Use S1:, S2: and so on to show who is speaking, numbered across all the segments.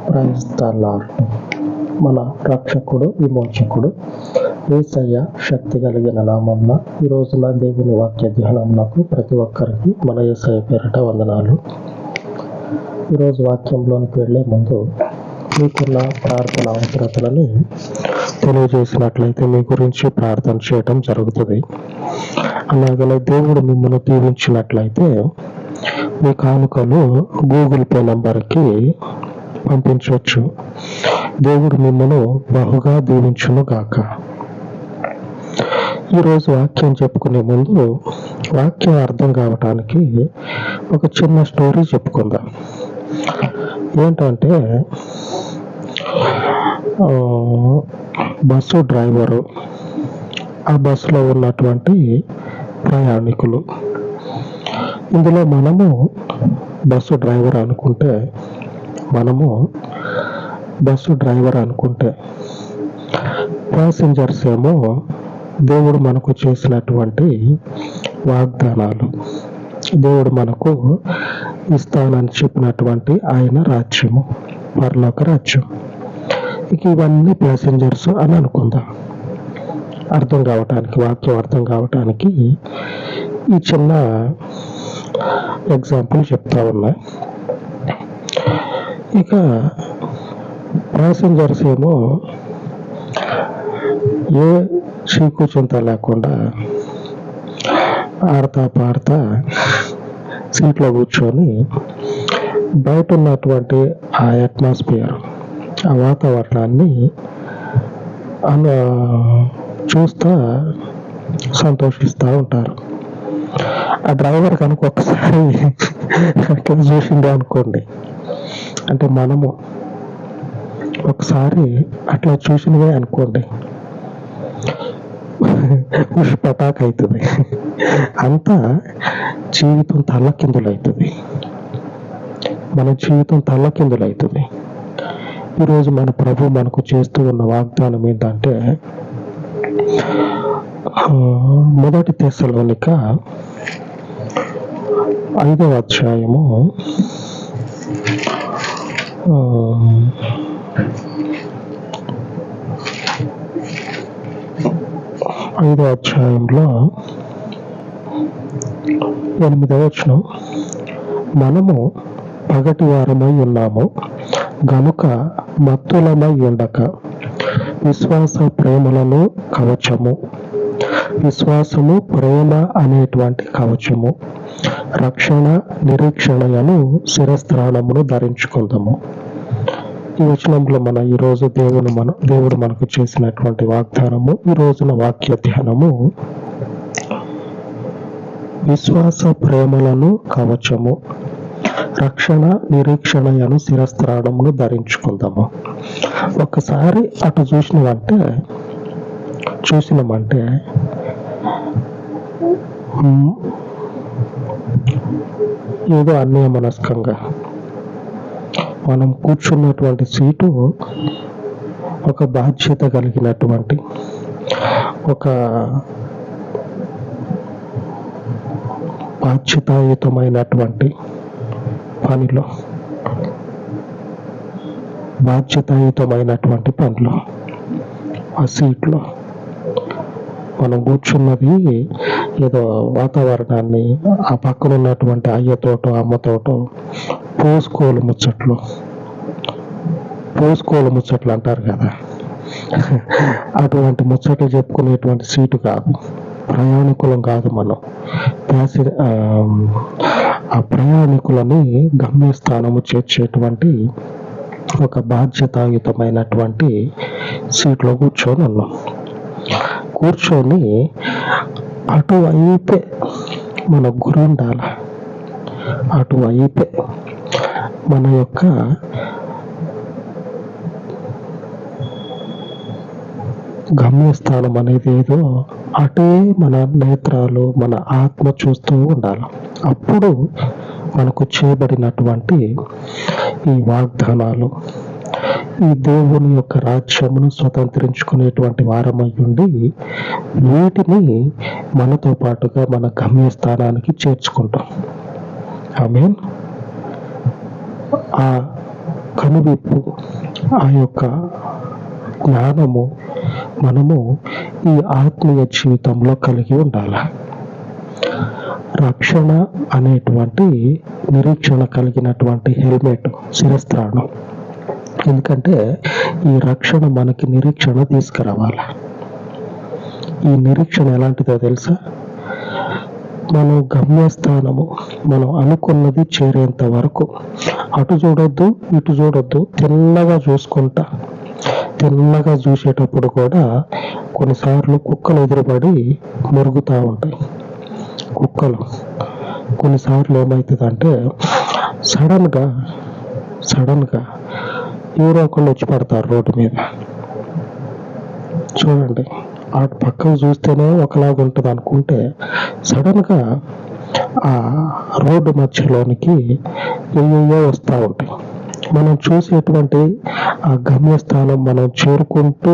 S1: Praise the lord. మన రక్షకుడు విమోచకుడు యేసయ్య శక్తి కలిగిన నామమున ఈ రోజున దేవుని వాక్య ధ్యానమునకు ప్రతి ఒక్కరికి మన యేసయ్య పేరిట వందనాలు. ఈరోజు వాక్యంలోనికి వెళ్లే ముందు మీకున్న ప్రార్థన అవసరతలని తెలియజేసినట్లయితే మీ గురించి ప్రార్థన చేయటం జరుగుతుంది. అలాగనే దేవుడు మిమ్మల్ని దీవించినట్లయితే మీ కానుకలు గూగుల్ పే నంబర్కి పంపించవచ్చు. దేవుడు మిమ్మల్ని బహుగా దీవించును గాక. ఈరోజు వాక్యం చెప్పుకునే ముందు వాక్యం అర్థం కావటానికి ఒక చిన్న స్టోరీ చెప్పుకుందాం. ఏంటంటే బస్సు డ్రైవరు, ఆ బస్సులో ఉన్నటువంటి ప్రయాణికులు. ఇందులో మనము బస్సు డ్రైవర్ అనుకుంటే ప్యాసింజర్స్ ఏమో దేవుడు మనకు చేసినటువంటి వాగ్దానాలు, దేవుడు మనకు ఇస్తానని చెప్పినటువంటి ఆయన రాజ్యము, పరలోక రాజ్యం. ఇక ఇవన్నీ ప్యాసింజర్స్ అని అనుకుందాం. వాక్యం అర్థం కావటానికి ఈ చిన్న ఎగ్జాంపుల్ చెప్తా ఉన్నా. ఇక ప్యాసింజర్స్ ఏమో ఏ చీకు చింత లేకుండా ఆడతా పాడతా సీట్లో కూర్చొని బయట ఉన్నటువంటి ఆ అట్మాస్ఫియర్, ఆ వాతావరణాన్ని చూస్తా సంతోషిస్తూ ఉంటారు. ఆ డ్రైవర్ కనుక ఒకసారి అట్లా చూసిండే అనుకోండి, అంటే మనము ఒకసారి అట్లా చూసినవే అనుకోండి, పటాక్ అవుతుంది. అంతా జీవితం తల్లకిందులవుతుంది. మన జీవితం తల్లకిందులవుతుంది. ఈరోజు మన ప్రభు మనకు చేస్తూ ఉన్న వాగ్దానం ఏంటంటే, మొదటి తెస్సలోనిక 5వ అధ్యాయము 5వ అధ్యాయంలో 8వ వచనం, మనము పగటి వారమై ఉన్నాము గనుక మత్తులమై ఉండక విశ్వాస ప్రేమలను కవచము, విశ్వాసము ప్రేమ అనేటువంటి కవచము, రక్షణ నిరీక్షణను శిరస్త్రాణమును ధరించుకుందాము. ఈ వచనంలో ఈరోజు దేవుడు మనకు చేసినటువంటి వాగ్దానము, ఈ రోజున వాక్య ధ్యానము, విశ్వాస ప్రేమలను కవచము, రక్షణ నిరీక్షణను శిరస్త్రాణమును ధరించుకుందాము. ఒకసారి అటు చూసినామంటే ఏదో అన్యమనస్కంగా మనం కూర్చున్నటువంటి సీటు ఒక బాధ్యత కలిగినటువంటి, ఒక బాధ్యతాయుతమైనటువంటి పనిలో ఆ సీట్లో మనం కూర్చున్నది ఏదో వాతావరణాన్ని, ఆ పక్కన ఉన్నటువంటి అయ్యతోటో అమ్మతోటో పోసుకోలు ముచ్చట్లు అంటారు కదా, అటువంటి ముచ్చట్లు చెప్పుకునేటువంటి సీటు కాదు. ప్రయాణికులం కాదు మనం. ఆ ప్రయాణికులని గమ్యస్థానము చేర్చేటువంటి ఒక బాధ్యతాయుతమైనటువంటి సీట్లో కూర్చొని అటువైపే మన గురి ఉండాలి. అటువైపే మన యొక్క గమ్యస్థానం అనేది ఏదో అటే మన నేత్రాలు, మన ఆత్మ చూస్తూ ఉండాలి. అప్పుడు మనకు చేయబడినటువంటి ఈ వాగ్దానాలు, ఈ దేవుని యొక్క రాజ్యమును స్వతంత్రించుకునేటువంటి వారమై ఉండి వీటిని మనతో పాటుగా మన గమ్యస్థానానికి చేర్చుకుంటాం. ఆమేన్. ఆ కనువిప్పు, ఆ యొక్క జ్ఞానము మనము ఈ ఆత్మీయ జీవితంలో కలిగి ఉండాలి. రక్షణ అనేటువంటి నిరీక్షణ కలిగినటువంటి హెల్మెట్, శిరస్త్రాణం. ఎందుకంటే ఈ రక్షణ మనకి నిరీక్షణ తీసుకురావాలి. ఈ నిరీక్షణ ఎలాంటిదో తెలుసా? మనం గమ్యస్థానము, మనం అనుకున్నది చేరేంత వరకు అటు చూడొద్దు ఇటు చూడొద్దు, తిన్నగా చూసుకుంటా. తిన్నగా చూసేటప్పుడు కూడా కొన్నిసార్లు కుక్కలు ఎదురుపడి మురుగుతూ ఉంటాయి. కుక్కలు కొన్నిసార్లు ఏమవుతుందంటే సడన్గా ఎవరో ఒకళ్ళు వచ్చి పడతారు రోడ్డు మీద. చూడండి, అటు పక్కకు చూస్తేనే ఒకలాగా ఉంటుంది అనుకుంటే సడన్గా ఆ రోడ్డు మధ్యలోనికి ఏయో వస్తూ ఉంటాయి. మనం చూసేటువంటి ఆ గమ్యస్థానం మనం చేరుకుంటూ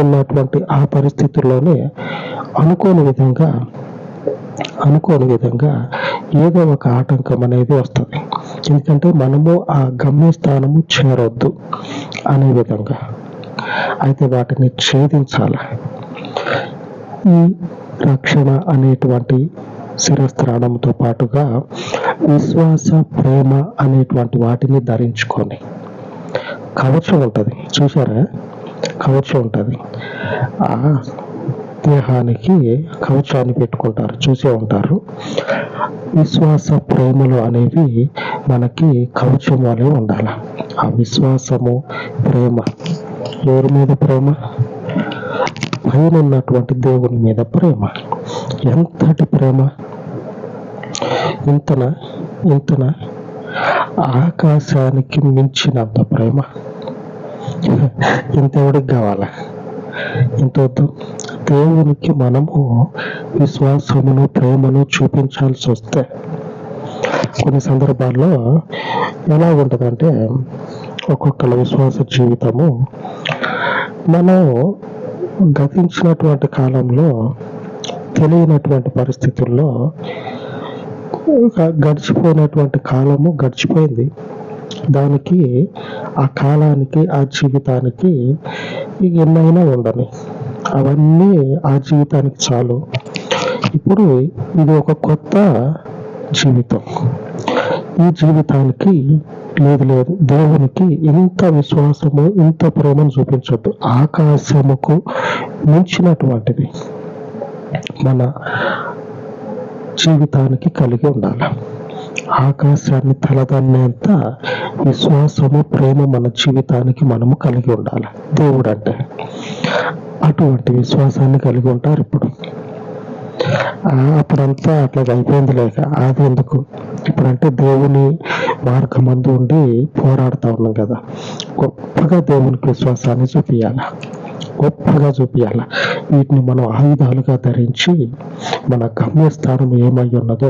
S1: ఉన్నటువంటి ఆ పరిస్థితుల్లోనే అనుకోని విధంగా ఏదో ఒక ఆటంకం అనేది వస్తుంది. ఎందుకంటే మనము ఆ గమ్యస్థానము చేరొద్దు అనే విధంగా. అయితే వాటిని ఛేదించాలి. ఈ రక్షణ అనేటువంటి శిరస్త్రాణంతో పాటుగా విశ్వాస, ప్రేమ అనేటువంటి వాటిని ధరించుకొని, కవచం ఉంటుంది చూసారా? కవచం ఉంటుంది. ఆ దేహానికి కవచాన్ని పెట్టుకుంటారు, చూసే ఉంటారు. విశ్వాస, ప్రేమలు అనేవి మనకి కవచం వలె ఉండాలి. ఆ విశ్వాసము, ప్రేమ, ఎవరి మీద ప్రేమ? పైన ఉన్నటువంటి దేవుని మీద ప్రేమ. ఎంతటి ప్రేమ! ఇంతనా ఆకాశానికి మించినంత ప్రేమ. ఇంతెవడికి కావాలా? ఇంతొద్దు. దేవునికి మనము విశ్వాసమును, ప్రేమను చూపించాల్సి వస్తే కొన్ని సందర్భాల్లో ఎలా ఉంటుందంటే, ఒక్కొక్కళ్ళ విశ్వాస జీవితము మనం గతించినటువంటి కాలంలో తెలియనటువంటి పరిస్థితుల్లో గడిచిపోయినటువంటి కాలము గడిచిపోయింది. దానికి, ఆ కాలానికి, ఆ జీవితానికి ఎన్నైనా ఉండని, అవన్నీ ఆ జీవితానికి చాలు. ఇప్పుడు ఇది ఒక కొత్త జీవితం. ఈ జీవితానికి లేదు దేవునికి ఇంత విశ్వాసము, ఇంత ప్రేమను చూపించొద్దు. ఆకాశముకు మించినటువంటిది మన జీవితానికి కలిగి ఉండాలి. ఆకాశాన్ని తలదన్నేంత విశ్వాసము, ప్రేమ మన జీవితానికి మనము కలిగి ఉండాలి. దేవుడు అంటే అటువంటి విశ్వాసాన్ని కలిగి ఉంటారు. అప్పుడంతా అట్లా అయిపోయింది లేక అది ఎందుకు? ఇప్పుడంటే దేవుని మార్గమందు ఉండి పోరాడుతూ ఉన్నాం కదా. గొప్పగా దేవునికి విశ్వాసాన్ని గొప్పగా చూపియాల. వీటిని మనం ఆయుధాలుగా ధరించి మన గమ్యస్థానం ఏమై ఉన్నదో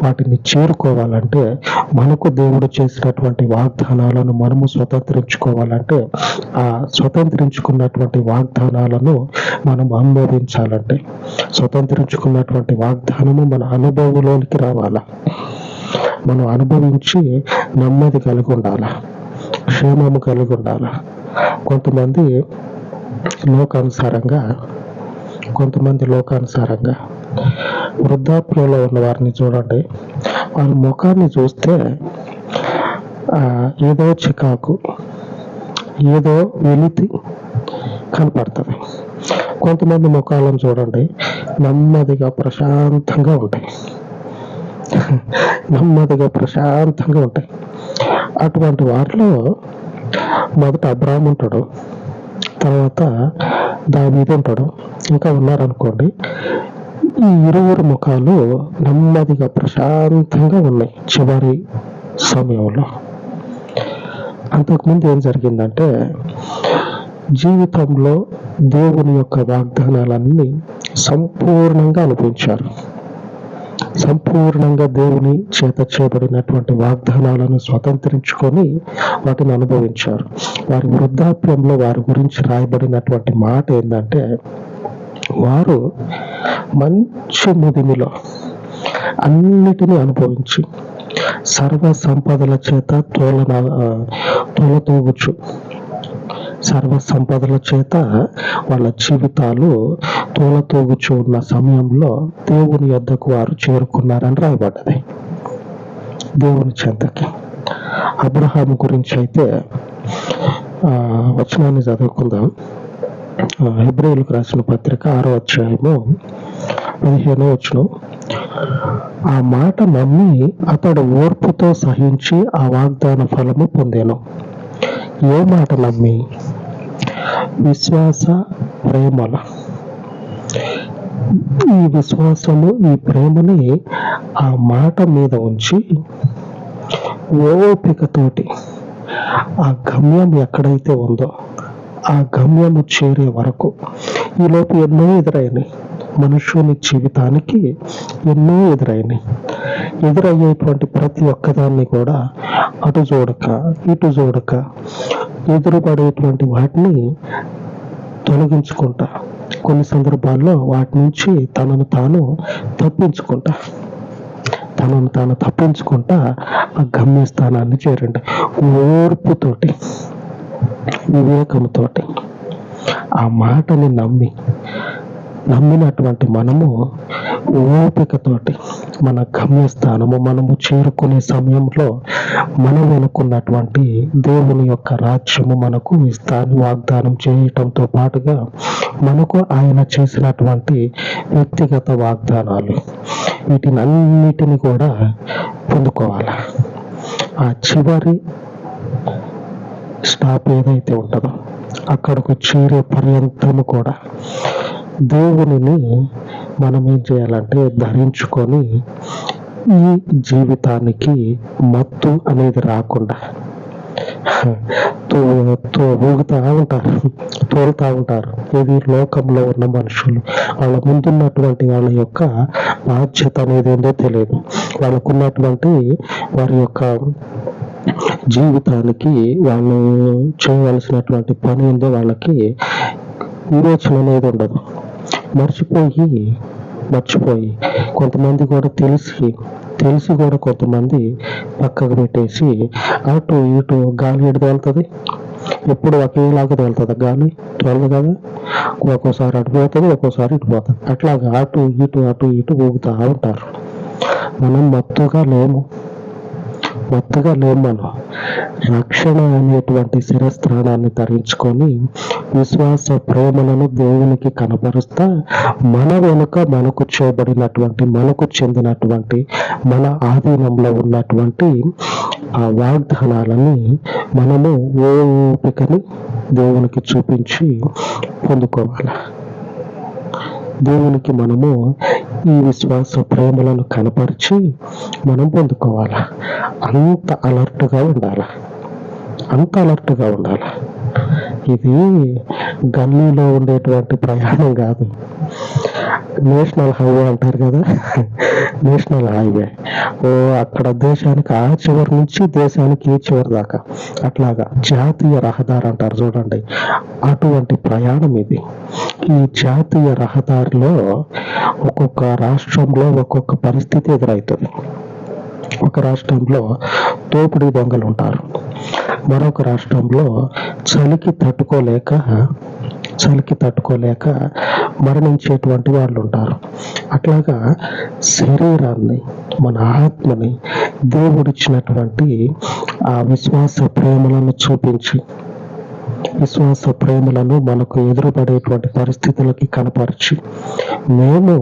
S1: వాటిని చేరుకోవాలంటే, మనకు దేవుడు చేసినటువంటి వాగ్దానాలను మనము స్వతంత్రించుకోవాలంటే, ఆ స్వతంత్రించుకున్నటువంటి వాగ్దానాలను మనం అనుభవించాలంటే, స్వతంత్రించుకున్నటువంటి వాగ్దానము మన అనుభవంలోనికి రావాలా. మనం అనుభవించి నెమ్మది కలిగి ఉండాలా, క్షేమము కలిగి ఉండాలా. కొంతమంది లోకానుసారంగా వృద్ధాప్యంలో ఉన్న వారిని చూడండి. వాళ్ళ ముఖాన్ని చూస్తే ఏదో చికాకు, ఏదో వెలితి కనపడుతుంది. కొంతమంది ముఖాలను చూడండి, నెమ్మదిగా ప్రశాంతంగా ఉంటాయి. అటువంటి వారిలో మొదట అబ్రాహాము ఉంటాడు, తర్వాత దావీదు ఉంటాడు, ఇంకా ఉన్నారనుకోండి. ఈ ఇరువురు ముఖాలు నెమ్మదిగా ప్రశాంతంగా ఉన్నాయి చివరి సమయంలో. అంతకుముందు ఏం జరిగిందంటే, జీవితంలో దేవుని యొక్క వాగ్దానాలన్నీ సంపూర్ణంగా అనుభవించారు. సంపూర్ణంగా దేవుని చేత చేయబడినటువంటి వాగ్దానాలను స్వతంత్రించుకొని వాటిని అనుభవించారు. వారి వృద్ధాప్యంలో వారి గురించి రాయబడినటువంటి మాట ఏంటంటే, వారు మంచి ముదిమిలో అన్నిటినీ అనుభవించి సర్వ సంపదల చేత తోలతూగుచు, సర్వ సంపదల చేత వాళ్ళ జీవితాలు తోలతూగుచు ఉన్న సమయంలో దేవుని యొద్దకు వారు చేరుకున్నారని రాయబడ్డది. దేవుని చెంతకి. అబ్రహాము గురించి అయితే వచనాన్ని చదువుకుందాం. హెబ్రీయులకు రాసిన పత్రిక 6వ అధ్యాయము 15వ వచనం. ఆ మాట నమ్మి అతడు ఓర్పుతో సహించి ఆ వాగ్దాన ఫలము పొందెను. ఏ మాట నమ్మి? విశ్వాస ప్రేమల. ఈ విశ్వాసము, ఈ ప్రేమని ఆ మాట మీద ఉంచి ఓపికతోటి ఆ గమ్యం ఎక్కడైతే ఉందో ఆ గమ్యము చేరే వరకు, ఈలోపు ఎన్నో ఎదురైనాయి. మనుషుని జీవితానికి ఎన్నో ఎదురయ్యేటువంటి ప్రతి ఒక్కదాన్ని కూడా అటు చూడక ఇటు చూడక ఎదురుపడేటువంటి వాటిని తొలగించుకుంటా, కొన్ని సందర్భాల్లో వాటి నుంచి తనను తాను తప్పించుకుంటా ఆ గమ్యస్థానాన్ని చేరండి. ఓర్పుతోటి, వివేకంతోటి ఆ మాటని నమ్మినటువంటి మనము ఓపికతోటి మన గమ్యస్థానము మనము చేరుకునే సమయంలో మనం అనుకున్నటువంటి దేవుని యొక్క రాజ్యము మనకు ఇస్తాను వాగ్దానం చేయటంతో పాటుగా మనకు ఆయన చేసినటువంటి వ్యక్తిగత వాగ్దానాలు, వీటినన్నిటిని కూడా పొందుకోవాలి. ఆ చివరి స్టాప్ ఏదైతే ఉంటుందో అక్కడకు చేరే పర్యంతము కూడా దేవునిని మనం ఏం చేయాలంటే ధరించుకొని ఈ జీవితానికి మత్తు అనేది రాకుండా ఊగుతా ఉంటారు, తోలుతా ఉంటారు. ఇది లోకంలో ఉన్న మనుషులు. వాళ్ళ ముందున్నటువంటి వాళ్ళ యొక్క బాధ్యత అనేది ఏందో తెలియదు. వాళ్ళకున్నటువంటి వారి యొక్క జీవితానికి వాళ్ళు చేయవలసినటువంటి పని ఏందో వాళ్ళకి వివేచన అనేది ఉండదు. మర్చిపోయి కొంతమంది కూడా తెలిసి కూడా కొంతమంది పక్కకు పెట్టేసి అటు ఇటు గాలి ఎటు తేలుతుంది. ఎప్పుడు ఒకేలాగా తేలుతుంది గాలి, తోలదు కదా. ఒక్కోసారి అటు పోతుంది, ఒక్కోసారి ఇటు పోతుంది. అట్లాగా అటు ఇటు ఊగుతూ ఉంటారు. మనం మత్తుగా లేము. మనం రక్షణ అనేటువంటి శిరస్త్రాణాన్ని ధరించుకొని విశ్వాస ప్రేమలను దేవునికి కనపరుస్తా మన వెనుక మనకు చేయబడినటువంటి, మనకు చెందినటువంటి, మన ఆధీనంలో ఉన్నటువంటి ఆ వాగ్దానాలని మనము ఓపికని దేవునికి చూపించి పొందుకోవాలి. దేవునికి మనము ఈ విశ్వాస ప్రేమలను కనపరిచి మనం పొందుకోవాలి. అంత అలర్ట్గా ఉండాలి. ఇది గల్లీలో ఉండేటువంటి ప్రయాణం కాదు. నేషనల్ హైవే అంటారు కదా, నేషనల్ హైవే. అక్కడ దేశానికి ఆ చివరి నుంచి దేశానికి ఈ చివరి దాకా, అట్లాగా జాతీయ రహదారి అంటారు చూడండి, అటువంటి ప్రయాణం ఇది. ఈ జాతీయ రహదారిలో ఒక్కొక్క రాష్ట్రంలో ఒక్కొక్క పరిస్థితి ఎదురవుతుంది. ఒక రాష్ట్రంలో దోపిడీ దొంగలు ఉంటారు, మరొక రాష్ట్రంలో చలికి తట్టుకోలేక మరణించేటువంటి వాళ్ళు ఉంటారు. అట్లాగా శరీరాన్ని, మన ఆత్మని దేవుడిచ్చినటువంటి ఆ విశ్వాస ప్రేమలను చూపించి, విశ్వాస ప్రేమలను మనకు ఎదురుపడేటువంటి పరిస్థితులకి కనపరిచి, మేము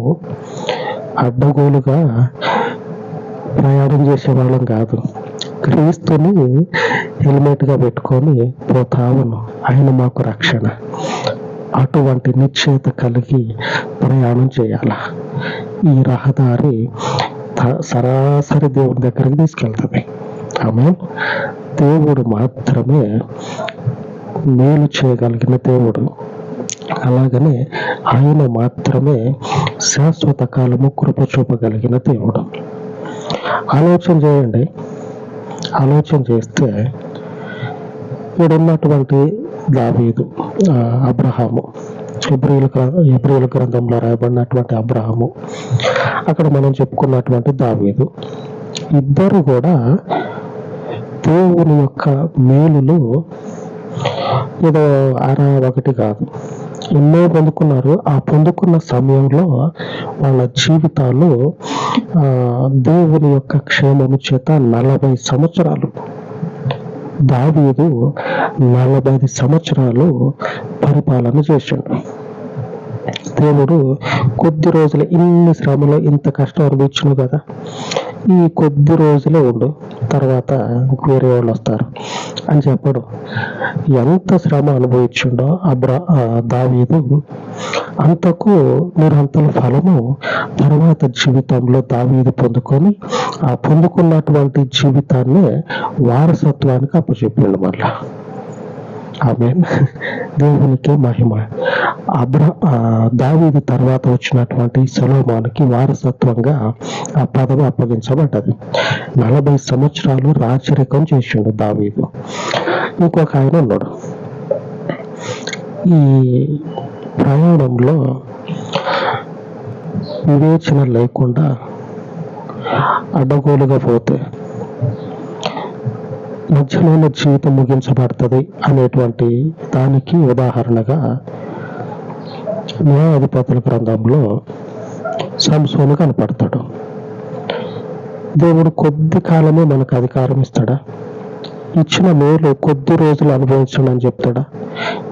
S1: అడ్డగోలుగా ప్రయాణం చేసే వాళ్ళం కాదు, క్రీస్తుని హెల్మెట్ గా పెట్టుకొని పోతావును, ఆయన మాకు రక్షణ. అటువంటి నిశ్చయత కలిగి ప్రయాణం చేయాల. ఈ రహదారి సరాసరి దేవుని దగ్గరికి తీసుకెళ్తుంది. ఆమేన్. దేవుడు మాత్రమే మేలు చేయగలిగిన దేవుడు. అలాగనే ఆయన మాత్రమే శాశ్వత కాలము కృప చూపగలిగిన దేవుడు. ఆలోచన చేస్తే ఇక్కడున్నటువంటి దావీదు, అబ్రహాము, హెబ్రీయుల గ్రంథంలో రాయబడినటువంటి అబ్రహాము, అక్కడ మనం చెప్పుకున్నటువంటి దావీదు, ఇద్దరు కూడా దేవుని యొక్క మేలులు ఏదో ఒకటి కాదు, ఎన్నో పొందుకున్నారు. ఆ పొందుకున్న సమయంలో వాళ్ళ జీవితాలు దేవుని యొక్క క్షేమము చేత 40 సంవత్సరాలు, దావీదు 40 సంవత్సరాలు పరిపాలన చేశాడు. దేవుడు కొద్ది రోజులు, ఇన్ని శ్రమలో ఇంత కష్టం అనుభవించును కదా, ఈ కొద్ది రోజులే ఉండు, తర్వాత వేరే వాళ్ళు వస్తారు అని చెప్పడు. ఎంత శ్రమ అనుభవించుండో దావీదు, అంతకు నిరంతర ఫలము తర్వాత జీవితంలో దావీదు పొందుకొని, ఆ పొందుకున్నటువంటి జీవితాన్ని వారసత్వానికి అప్పచెప్పిండు మళ్ళా. ఆమేన్. దేవునికి మహిమ. దావీదు తర్వాత వచ్చినటువంటి సొలొమోనుకి వారసత్వంగా ఆ పదవి అప్పగించబడ్డది. 40 సంవత్సరాలు రాచరికం చేసిండు దావీదు. ఇంకొక ఆయన ఉన్నాడు. ఈ ప్రయాణంలో వివేచన లేకుండా అడ్డగోలుగా పోతే మధ్యలోనే జీవితం ముగించబడుతుంది అనేటువంటి దానికి ఉదాహరణగా న్యాయాధిపతుల గ్రంథంలో సంసోను కనపడతాడు. దేవుడు కొద్ది కాలమే మనకు అధికారం ఇస్తాడా? ఇచ్చిన మేలు కొద్ది రోజులు అనుభవించండి అని చెప్తాడా?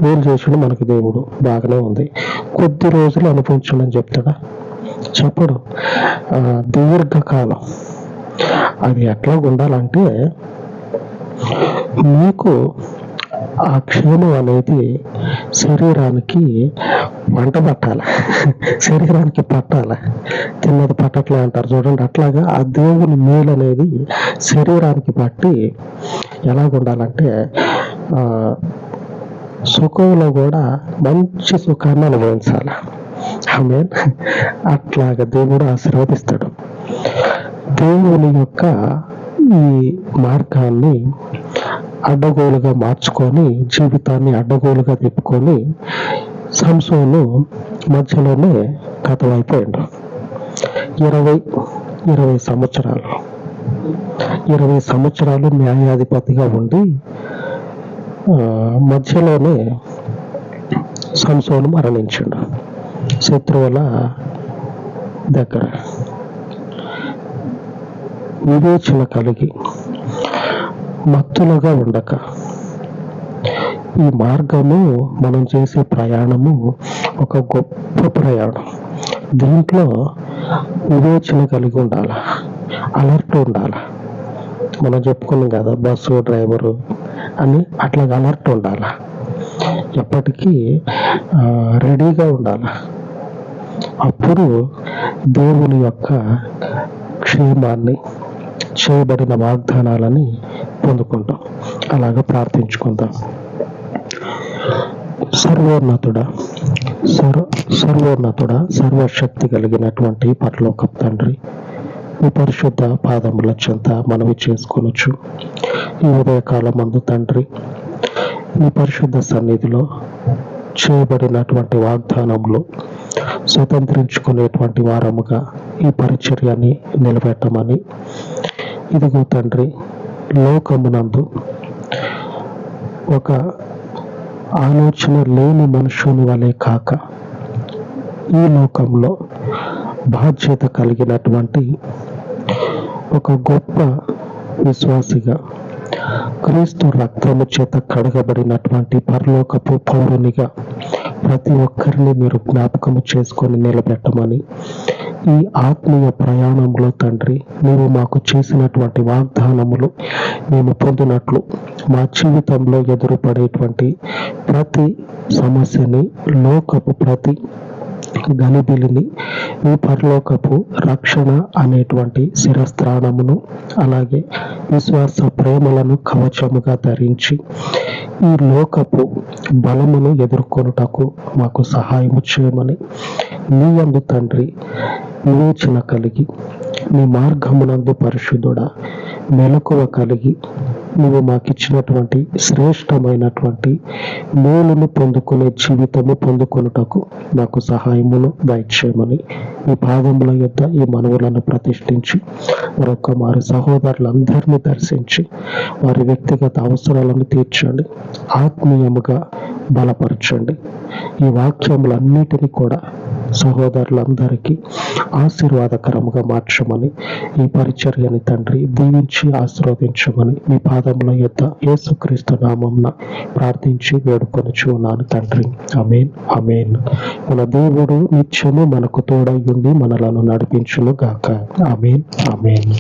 S1: మేలు చేసాడు మనకు దేవుడు, బాగానే ఉంది. కొద్ది రోజులు అనుభవించండి అని చెప్తాడా? చెప్పడు. దీర్ఘకాలం. అది ఎట్లా ఉండాలంటే, మీకు ఆ క్షేమం అనేది శరీరానికి వంట పట్టాల, శరీరానికి పట్టాల. తిన్నది పట్టట్లే అంటారు చూడండి, అట్లాగా ఆ దేవుని మేలు అనేది శరీరానికి పట్టి ఎలాగుండాలంటే, సుఖంలో కూడా మంచి సుఖాన్ని అనుభవించాలి. ఆమేన్. అట్లాగా దేవుడు ఆశీర్వదిస్తాడు. దేవుని యొక్క ఈ మార్గాన్ని అడ్డగోలుగా మార్చుకొని, జీవితాన్ని అడ్డగోలుగా తిప్పుకొని సంసోను మధ్యలోనే కథమైపోయాడు. 20 సంవత్సరాలు న్యాయాధిపతిగా ఉండి మధ్యలోనే సంసోను మరణించాడు శత్రువుల దగ్గర. వివేచన కలిగి మత్తులుగా ఉండక, ఈ మార్గము మనం చేసే ప్రయాణము ఒక గొప్ప ప్రయాణం. దీంట్లో వివేచన కలిగి ఉండాలి, అలర్ట్ ఉండాలి. మనం చెప్పుకున్నాం కదా, బస్సు డ్రైవరు అని, అట్లాగా అలర్ట్ ఉండాలి. ఎప్పటికీ రెడీగా ఉండాలి. అప్పుడు దేవుని యొక్క క్షేమాన్ని, చేయబడిన వాగ్దానాలని పొందుకుంటాం. అలాగా ప్రార్థించుకుందాం. సర్వోన్నతుడా, సర్వశక్తి కలిగినటువంటి పరలోకపు తండ్రి, మీ పరిశుద్ధ పాదముల చెంత మనవి చేసుకొనొచ్చు ఈ ఉదయకాలం మందు తండ్రి, మీ పరిశుద్ధ సన్నిధిలో చేయబడినటువంటి వాగ్దానములు స్వతంత్రించుకునేటువంటి వారముగా ఈ పరిచర్యని నిలబెట్టమని, ఇదిగో తండ్రి, లోకమునందు ఒక ఆలోచన లేని మనుషుని వలె కాక, ఈ లోకంలో బాధ్యత కలిగినటువంటి ఒక గొప్ప విశ్వాసిగా, క్రీస్తు రక్తము చేత కడగబడినటువంటి పరలోకపు పౌరునిగా ప్రతి ఒక్కరిని మీరు జ్ఞాపకము చేసుకొని నిలబెట్టమని, ఈ ఆత్మీయ ప్రయాణంలో తండ్రి, నీవు మాకు చేసినటువంటి వాగ్దానములు మేము పొందినట్లు, మా జీవితంలో ఎదురుపడేటువంటి ప్రతి సమస్యని, లోకపు ప్రతి గలిబిలిని, ఈ పరలోకపు రక్షణ అనేటువంటి శిరస్త్రాణమును, అలాగే విశ్వాస ప్రేమలను కవచముగా ధరించి ఈ లోకపు బలమును ఎదుర్కొనుటకు మాకు సహాయము చేయమని, నీ యందు తండ్రి వివేచన కలిగి నీ మార్గమునందు పరిశుద్ధుడా మెలకువ కలిగి నువ్వు మాకిచ్చినటువంటి శ్రేష్టమైనటువంటి మేలును పొందుకునే జీవితము పొందుకొనుటకు నాకు సహాయమును దయచేయమని ఈ పాదముల యొద్ద ఈ మనవులను ప్రతిష్ఠించి మరొక వారి సహోదరులందరినీ దర్శించి వారి వ్యక్తిగత అవసరాలను తీర్చండి, ఆత్మీయముగా బలపరచండి. ఈ వాక్యములన్నిటినీ కూడా సహోదరులందరికీ ఆశీర్వాదకరముగా మార్చమని ఈ పరిచర్యని తండ్రి దీవించి ఆశీర్వదించమని మీ పాదముల యొద్ద యేసుక్రీస్తు నామమున ప్రార్థించి వేడుకొనుచున్నాను తండ్రి. ఆమేన్, ఆమేన్. మన దేవుడు నిత్యము మనకు తోడై ఉండి మనలను నడిపించును గాక. ఆమేన్, ఆమేన్.